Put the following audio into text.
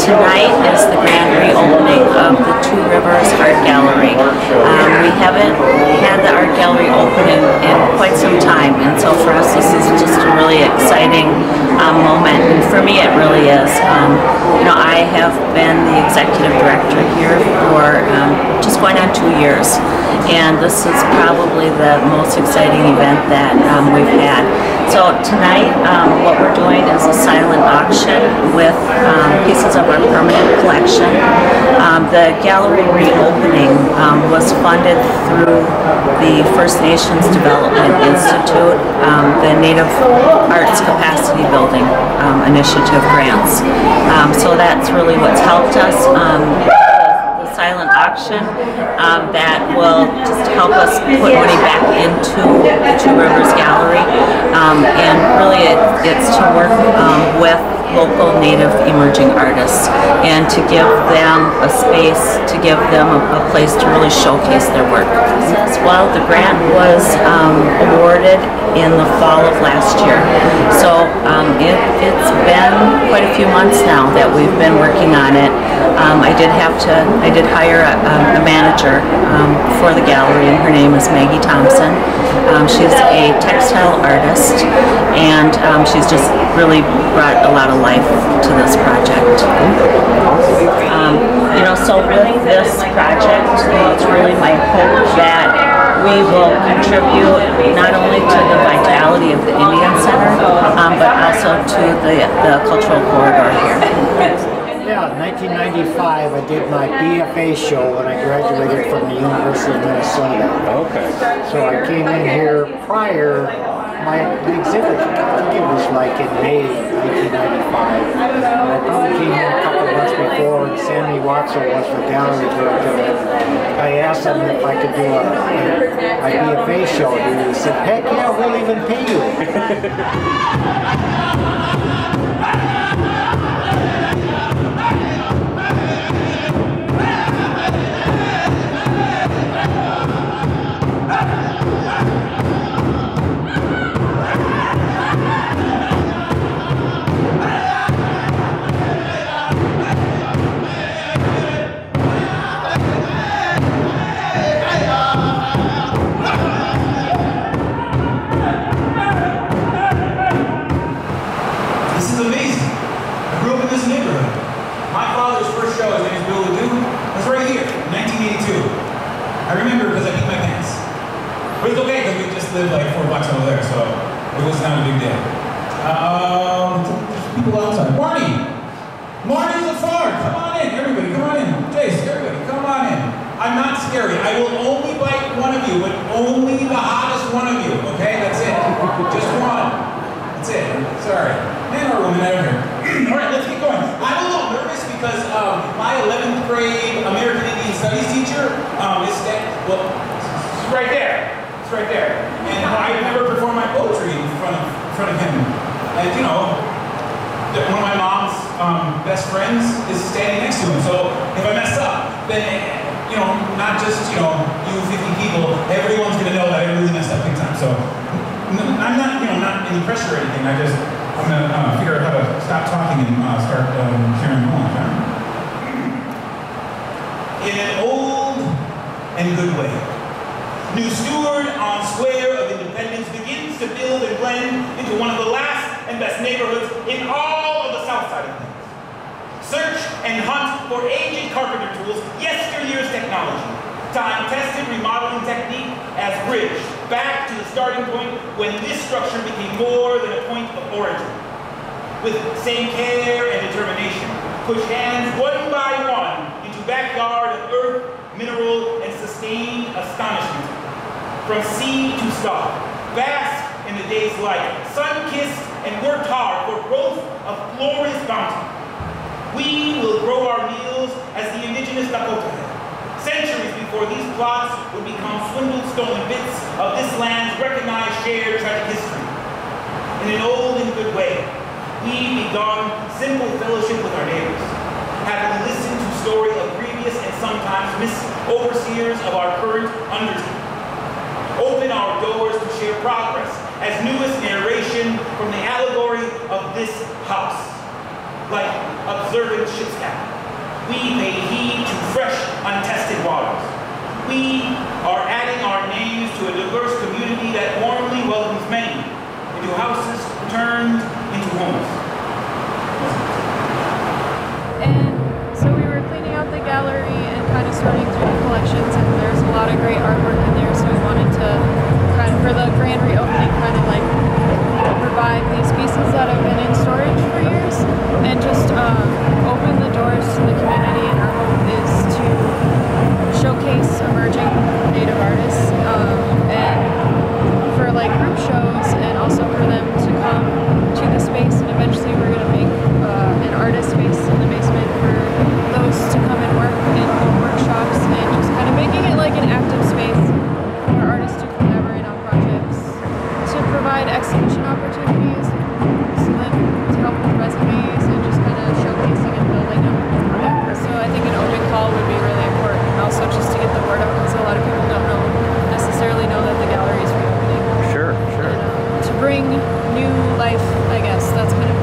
Tonight is the grand reopening of the Two Rivers Art Gallery. We haven't had the art gallery open in quite some time, and so for us this is just a really exciting moment, and for me it really is. I have been the executive director here for just going on 2 years, and this is probably the most exciting event that we've had. So tonight what we're doing is a silent auction with pieces of our permanent collection. The gallery reopening was funded through the First Nations Development Institute, the Native Arts Capacity Building Initiative grants. So that's really what's helped us. The silent auction that will just help us put money back into the Two Rivers Gallery, and really it's to work with local Native emerging artists and to give them a space, to give them a place to really showcase their work. As well, the grant was awarded in the fall of last year, so it's been quite a few months now that we've been working on it. I did hire a manager for the gallery, and her name is Maggie Thompson. She's a textile artist, and she's just really brought a lot of life to this project. So with this project, it's really my hope that we will contribute not only to the vitality of the Indian Center, but also to the cultural corridor here. Yeah, in 1995 I did my BFA show when I graduated from the University of Minnesota. Okay. So I came in here prior, my exhibit, I think it was like in May 1995. And I probably came in a couple of months before, and Sammy Watson was the gallery director. I asked him if I could do my BFA show, and he said, heck yeah, we'll even pay you. I remember because I beat my pants. But it's okay because we just lived like 4 blocks over there, so it was not a big deal. There's people outside. Marty! Marty's a fart! Come on in, everybody, come on in. Jace, everybody, come on in. I'm not scary. I will only bite one of you, but only the hottest one of you, okay? That's it. Just one. That's it. Sorry. Man or woman, I don't care. Alright, let's get going. I'm a little nervous because my 11th grade American Indian Studies teacher it's right there. It's right there. And I've never performed my poetry in front of him. And one of my mom's best friends is standing next to him. So if I mess up, then not just you 50 people, everyone's gonna know that I really messed up big time. So I'm not not any pressure or anything. I'm gonna figure out how to stop talking and start carrying on. In an old and good way, New Stewart on Square of Independence begins to build and blend into one of the last and best neighborhoods in all of the south side of things. Search and hunt for ancient carpenter tools, yesteryear's technology, time-tested remodeling technique as bridge back to the starting point when this structure became more than a point of origin. With same care and determination, push hands one by one into backyard of earth, mineral, and sustained astonishment. From sea to star, bask in the day's light, sun-kissed and worked hard for growth of glorious bounty. We will grow our meals as the indigenous Dakota had. Centuries before these plots would become swindled, stolen bits of this land's recognized shared tragic history. In an old and good way, we begun simple fellowship with our neighbors, having listened to stories of previous and sometimes missed overseers of our current undertaking. Open our doors to share progress as newest narration from the allegory of this house, like observant ship's captain. we pay heed to fresh, untested waters. We are adding our names to a diverse community that warmly welcomes many into houses turned into homes. And so we were cleaning out the gallery and kind of sorting through the collections, and there's a lot of great artwork in there, so we wanted to kind of, for the grand reopening, kind of like provide these pieces that have been in storage for years and just open the doors to the community. And our hope is to showcase emerging Native artists and for like group shows, and also for them to come to the space. And eventually we're going to make an artist space in the basement for those to come and work in workshops, and just kind of making it like an active space for artists to collaborate on projects, to provide exhibition opportunities, so that to help with resumes and just kind of showcasing and building them. So I think an open call would be really important, and also just to get the word out, because a lot of people don't necessarily know that the gallery is reopening. Sure. And, to bring new life, I guess that's kind of